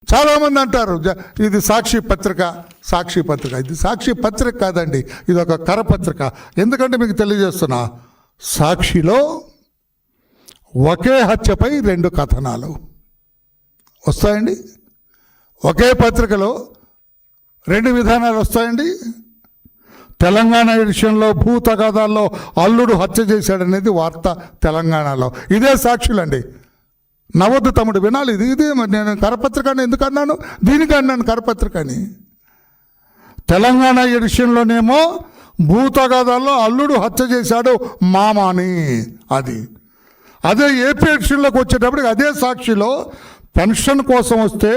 చాలామంది అంటారు ఇది సాక్షి పత్రిక. ఇది సాక్షి పత్రిక కాదండి, ఇది ఒక కరపత్రిక. ఎందుకంటే మీకు తెలియజేస్తున్నా, సాక్షిలో ఒకే హత్యపై 2 కథనాలు వస్తాయండి. ఒకే పత్రికలో 2 విధానాలు వస్తాయండి. తెలంగాణ విషయంలో భూ తగాదాల్లో అల్లుడు హత్య చేశాడనేది వార్త తెలంగాణలో. ఇదే సాక్షులండి. నవ్వొద్దు తమ్ముడు, వినాలి. ఇదే మరి నేను కరపత్రిక అని ఎందుకు అన్నాను, దీనికి అన్నాను కరపత్రిక అని. తెలంగాణ విషయంలోనేమో భూ తగాదాల్లో అల్లుడు హత్య చేశాడు మామ అని. అదే ఏపీ విషయంలోకి వచ్చేటప్పటికి అదే సాక్షిలో పెన్షన్ కోసం వస్తే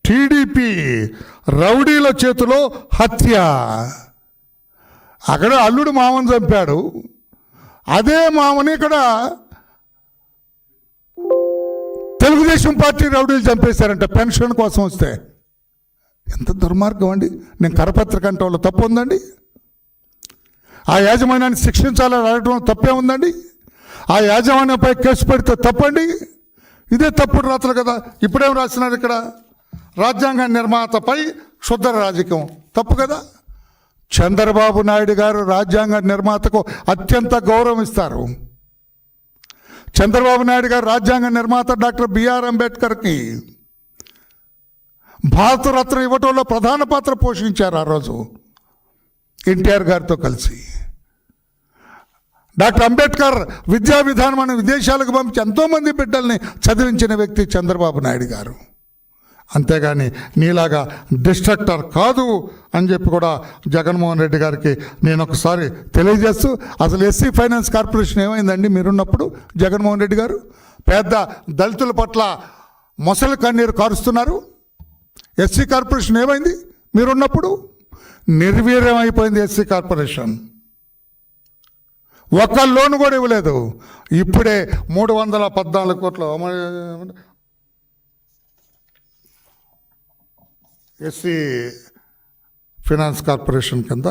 టీడీపీ రౌడీల చేతిలో హత్య. అక్కడ అల్లుడు మామని చంపాడు, అదే మామని ఇక్కడ తెలుగుదేశం పార్టీ రౌడీలు చంపేశారంట పెన్షన్ కోసం వస్తే. ఎంత దుర్మార్గం అండి. నేను కరపత్రిక అంటే వాళ్ళు తప్పు ఉందండి? ఆ యాజమాన్యాన్ని శిక్షించాలని అడగడం తప్పే ఉందండి? ఆ యాజమాన్యంపై కేసు పెడితే తప్పండి? ఇదే తప్పుడు రాతలు కదా. ఇప్పుడేం రాసినారు ఇక్కడ, రాజ్యాంగ నిర్మాతపై క్షుద్ర రాజకీయం, తప్పు కదా. చంద్రబాబు నాయుడు గారు రాజ్యాంగ నిర్మాతకు అత్యంత గౌరవం ఇస్తారు. చంద్రబాబు నాయుడు గారు రాజ్యాంగ నిర్మాత డాక్టర్ బిఆర్ అంబేద్కర్కి భారతరత్న ఇవ్వటంలో ప్రధాన పాత్ర పోషించారు ఆ రోజు ఎన్టీఆర్ గారితో కలిసి. డాక్టర్ అంబేద్కర్ విద్యా విధానం విదేశాలకు పంపించి ఎంతోమంది బిడ్డల్ని చదివించిన వ్యక్తి చంద్రబాబు నాయుడు గారు. అంతేగాని నీలాగా డిస్ట్రక్టర్ కాదు అని చెప్పి కూడా జగన్మోహన్ రెడ్డి గారికి నేను ఒకసారి తెలియజేస్తూ, అసలు ఎస్సీ ఫైనాన్స్ కార్పొరేషన్ ఏమైందండి మీరున్నప్పుడు? జగన్మోహన్ రెడ్డి గారు పేద దళితుల పట్ల మొసలి కన్నీరు కారుస్తున్నారు. ఎస్సీ కార్పొరేషన్ ఏమైంది మీరున్నప్పుడు? నిర్వీర్యం అయిపోయింది ఎస్సీ కార్పొరేషన్. ఒక్క లోన్ కూడా ఇవ్వలేదు. ఇప్పుడే 314 కోట్లు ఎస్సీ ఫైనాన్స్ కార్పొరేషన్ కింద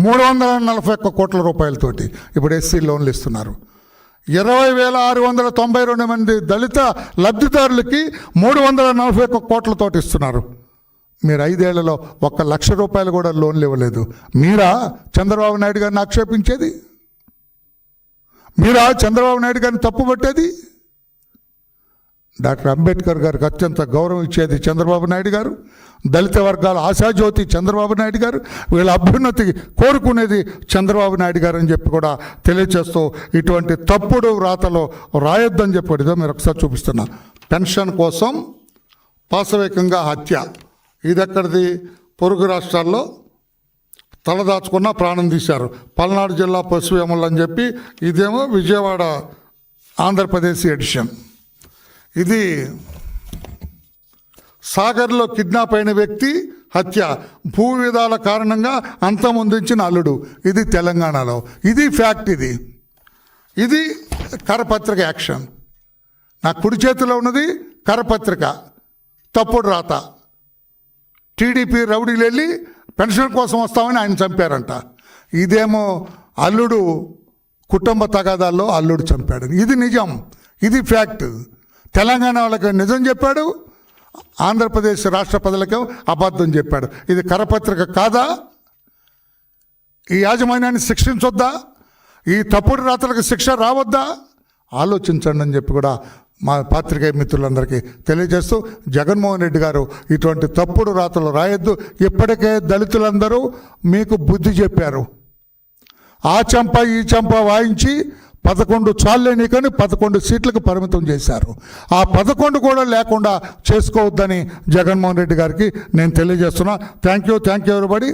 341 కోట్ల రూపాయలతోటి ఇప్పుడు ఎస్సీ లోన్లు ఇస్తున్నారు. 20,692 మంది దళిత లబ్ధిదారులకి 341 కోట్లతోటి ఇస్తున్నారు. మీరు 5 ఏళ్లలో 1 లక్ష రూపాయలు కూడా లోన్లు ఇవ్వలేదు. మీరా చంద్రబాబు నాయుడు గారిని ఆక్షేపించేది? మీరా చంద్రబాబు నాయుడు గారిని తప్పుపట్టేది? డాక్టర్ అంబేద్కర్ గారికి అత్యంత గౌరవం ఇచ్చేది చంద్రబాబు నాయుడు గారు. దళిత వర్గాల ఆశాజ్యోతి చంద్రబాబు నాయుడు గారు. వీళ్ళ అభ్యున్నతి కోరుకునేది చంద్రబాబు నాయుడు గారు అని చెప్పి కూడా తెలియచేస్తూ, ఇటువంటి తప్పుడు రాతలో రాయొద్దని చెప్పి ఇదో మీరు ఒకసారి చూపిస్తున్నా. పెన్షన్ కోసం పాశవికంగా హత్య. ఇది ఎక్కడిది? పొరుగు రాష్ట్రాల్లో తలదాచుకున్న ప్రాణం తీశారు. పల్నాడు జిల్లా పశువేములు అని చెప్పి, ఇదేమో విజయవాడ ఆంధ్రప్రదేశ్ ఎడిషన్. ఇది సాగర్లో కిడ్నాప్ అయిన వ్యక్తి హత్య, భూ విధాల కారణంగా అంతమొందించిన అల్లుడు. ఇది తెలంగాణలో. ఇది ఫ్యాక్ట్. ఇది కరపత్రిక యాక్షన్. నా కుడి చేతిలో ఉన్నది కరపత్రిక, తప్పుడు రాత. టీడీపీ రౌడీలు వెళ్ళి పెన్షన్ కోసం వస్తామని ఆయన చంపారంట. ఇదేమో అల్లుడు కుటుంబ తగాదాల్లో అల్లుడు చంపాడు. ఇది నిజం, ఇది ఫ్యాక్ట్. తెలంగాణ వాళ్ళకి నిజం చెప్పాడు, ఆంధ్రప్రదేశ్ రాష్ట్ర ప్రజలకు అబద్ధం చెప్పాడు. ఇది కరపత్రిక కాదా? ఈ యాజమాన్యాన్ని శిక్షించొద్దా? ఈ తప్పుడు రాతలకు శిక్ష రావద్దా? ఆలోచించండి అని చెప్పి కూడా మా పాత్రికేయ మిత్రులందరికీ తెలియజేస్తూ, జగన్మోహన్ రెడ్డి గారు ఇటువంటి తప్పుడు రాతలు రాయొద్దు. ఇప్పటికే దళితులందరూ మీకు బుద్ధి చెప్పారు. ఆ చంప ఈ చంప వాయించి 11 చాలేని కానీ 11 సీట్లకు పరిమితం చేశారు. ఆ 11 కూడా లేకుండా చేసుకోవద్దని జగన్మోహన్ రెడ్డి గారికి నేను తెలియజేస్తున్నా. Thank you everybody.